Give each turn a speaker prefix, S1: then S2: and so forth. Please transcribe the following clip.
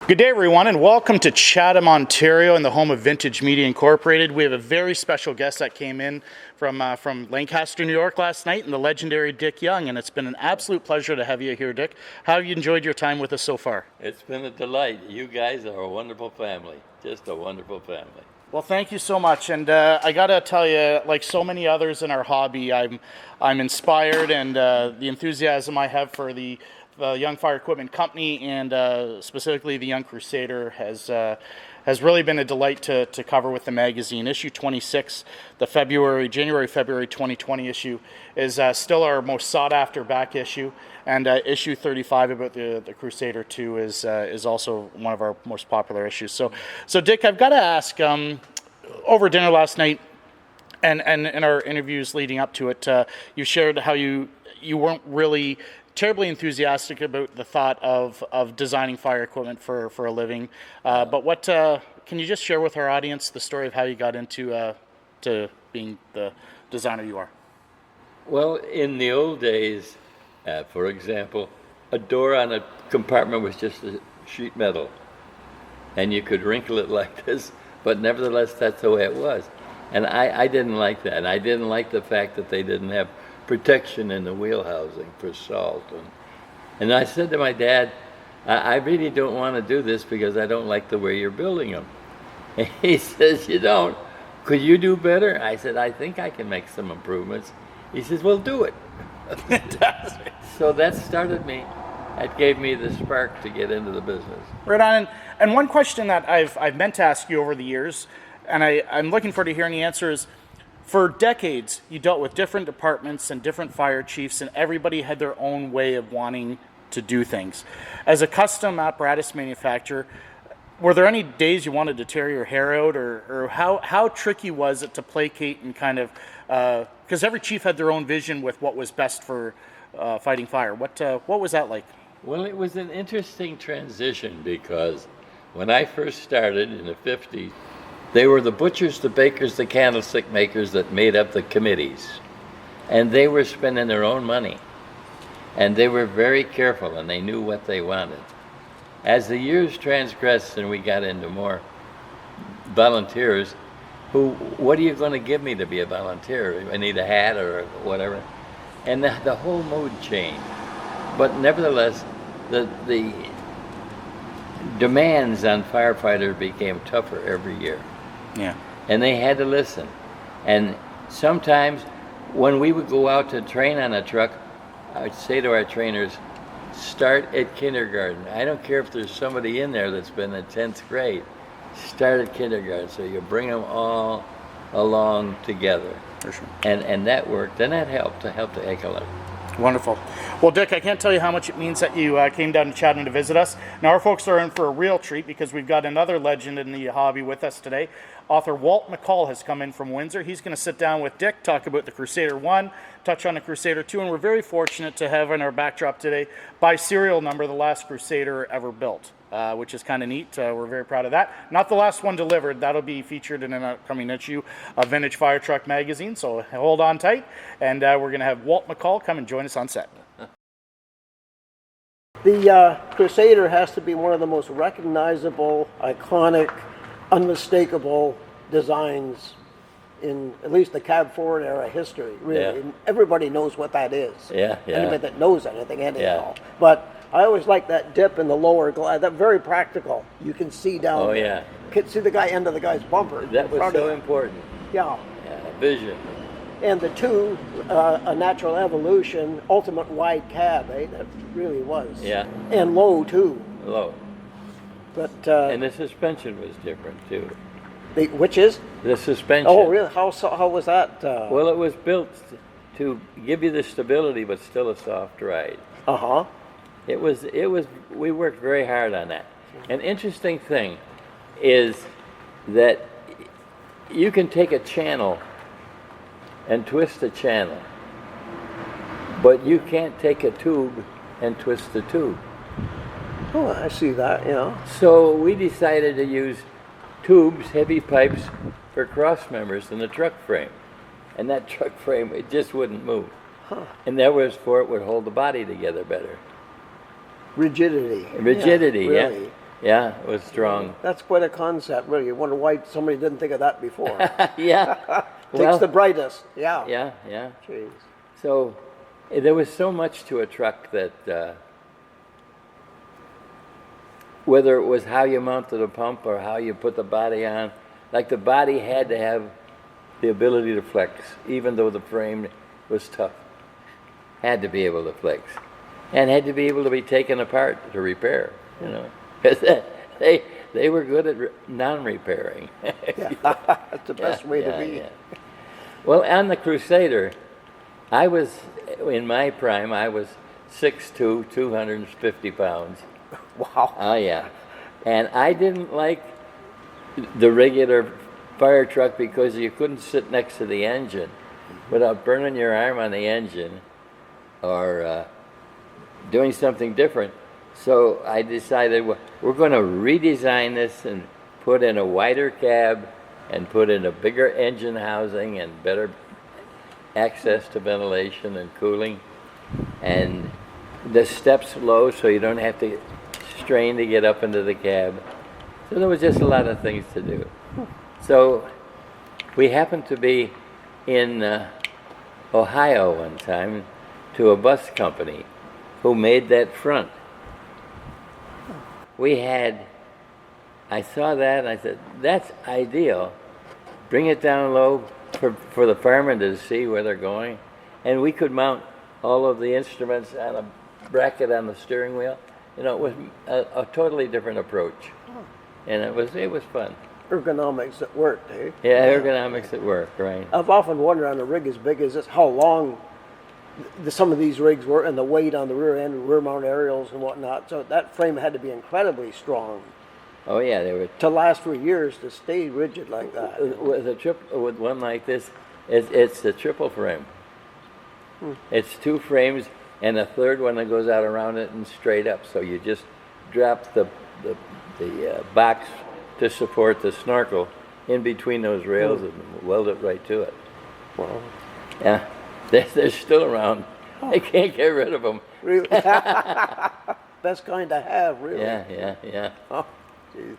S1: Good day, everyone, and welcome to Chatham, Ontario, and the home of Vintage Media Incorporated. We have a very special guest that came in from Lancaster, New York last night, and the legendary Dick Young, and it's been an absolute pleasure to have you here, Dick. How have you enjoyed your time with us so far?
S2: It's been a delight. You guys are a wonderful family, just a wonderful family.
S1: Well, thank you so much, and I gotta tell you, like so many others in our hobby, I'm inspired, and the enthusiasm I have for the Young Fire Equipment Company and specifically the Young Crusader has really been a delight to cover with the magazine. Issue 26, the January-February 2020 issue, is still our most sought-after back issue, and issue 35 about the Crusader 2 is also one of our most popular issues. So Dick, I've got to ask, over dinner last night and in our interviews leading up to it, you shared how you weren't really terribly enthusiastic about the thought of designing fire equipment for a living. But what can you just share with our audience the story of how you got into to being the designer you are?
S2: Well, in the old days, for example, a door on a compartment was just a sheet metal, and you could wrinkle it like this, but nevertheless, that's the way it was. And I didn't like that. And I didn't like the fact that they didn't have protection in the wheel housing for salt. And I said to my dad, I really don't want to do this because I don't like the way you're building them. And he says, you don't? Could you do better? I said, I think I can make some improvements. He says, well, do it. So that started me. That gave me the spark to get into the business.
S1: Right on. And one question that I've meant to ask you over the years, and I'm looking forward to hearing the answer, is for decades, you dealt with different departments and different fire chiefs, and everybody had their own way of wanting to do things. As a custom apparatus manufacturer, were there any days you wanted to tear your hair out, or how tricky was it to placate and kind of, because every chief had their own vision with what was best for fighting fire. What was that like?
S2: Well, it was an interesting transition because when I first started in the 50s, they were the butchers, the bakers, the candlestick makers that made up the committees. And they were spending their own money. And they were very careful, and they knew what they wanted. As the years transgressed and we got into more volunteers, what are you going to give me to be a volunteer? I need a hat or whatever. And the whole mood changed. But nevertheless, the demands on firefighters became tougher every year.
S1: Yeah.
S2: And they had to listen. And sometimes when we would go out to train on a truck, I would say to our trainers, start at kindergarten. I don't care if there's somebody in there that's been in 10th grade. Start at kindergarten, so you bring them all along together.
S1: For sure.
S2: And that worked, and that helped the heck a lot.
S1: Wonderful. Well, Dick, I can't tell you how much it means that you came down to Chatham to visit us. Now, our folks are in for a real treat because we've got another legend in the hobby with us today. Author Walt McCall has come in from Windsor. He's going to sit down with Dick, talk about the Crusader 1, touch on the Crusader 2, and we're very fortunate to have in our backdrop today, by serial number, the last Crusader ever built, which is kind of neat. We're very proud of that. Not the last one delivered. That'll be featured in an upcoming issue of Vintage Fire Truck magazine, so hold on tight. And we're going to have Walt McCall come and join us on set.
S3: The Crusader has to be one of the most recognizable, iconic, unmistakable designs in at least the cab forward era history, really.
S2: Yeah.
S3: And everybody knows what that is.
S2: Yeah.
S3: Anybody that knows anything anyhow.
S2: Yeah.
S3: But I always like that dip in the lower glass. That's very practical. You can see down.
S2: Oh,
S3: there.
S2: yeah.
S3: You can see the end of the guy's bumper.
S2: That was
S3: front
S2: so
S3: of you.
S2: important.
S3: Yeah.
S2: Vision.
S3: And the two, a natural evolution, ultimate wide cab, eh? That really was.
S2: Yeah.
S3: And low, too.
S2: Low.
S3: But
S2: And the suspension was different too.
S3: which is?
S2: The suspension.
S3: Oh, really? How was that?
S2: Well, it was built to give you the stability, but still a soft ride.
S3: Uh-huh.
S2: It was. We worked very hard on that. An interesting thing is that you can take a channel and twist the channel, but you can't take a tube and twist the tube.
S3: Oh, I see that, yeah.
S2: So we decided to use tubes, heavy pipes, for cross members in the truck frame. And that truck frame, it just wouldn't move.
S3: Huh.
S2: And that was for it would hold the body together better.
S3: Rigidity.
S2: Rigidity, yeah.
S3: Really.
S2: Yeah, it was strong.
S3: That's quite a concept, really. You wonder why somebody didn't think of that before.
S2: Yeah.
S3: Takes the brightest. Yeah.
S2: Yeah.
S3: Jeez.
S2: So there was so much to a truck that whether it was how you mounted a pump or how you put the body on, like the body had to have the ability to flex, even though the frame was tough. Had to be able to flex, and had to be able to be taken apart to repair. You know, 'cause they were good at non-repairing.
S3: That's the best way to be.
S2: Yeah. Well, on the Crusader, I was in my prime. I was 6'2", 250 pounds.
S3: Wow.
S2: Oh yeah, and I didn't like the regular fire truck because you couldn't sit next to the engine without burning your arm on the engine or doing something different. So I decided we're going to redesign this and put in a wider cab and put in a bigger engine housing and better access to ventilation and cooling, and the steps low so you don't have to strain to get up into the cab. So there was just a lot of things to do. So we happened to be in Ohio one time to a bus company who made that front. I saw that and I said, that's ideal. Bring it down low for the firemen to see where they're going. And we could mount all of the instruments on a bracket on the steering wheel. You know, it was a totally different approach. And it was fun.
S3: Ergonomics at work, eh?
S2: Yeah, ergonomics at work, right.
S3: I've often wondered on a rig as big as this, how long some of these rigs were and the weight on the rear end, rear mount aerials and whatnot. So that frame had to be incredibly strong
S2: Oh yeah, they were.
S3: to last for years, to stay rigid like that.
S2: With one like this, it's a triple frame. It's two frames and a third one that goes out around it and straight up. So you just drop the box to support the snorkel in between those rails and weld it right to it.
S3: Wow.
S2: Yeah, they're still around. They can't get rid of them.
S3: Really? Best kind to have, really.
S2: Yeah.
S3: Oh, geez.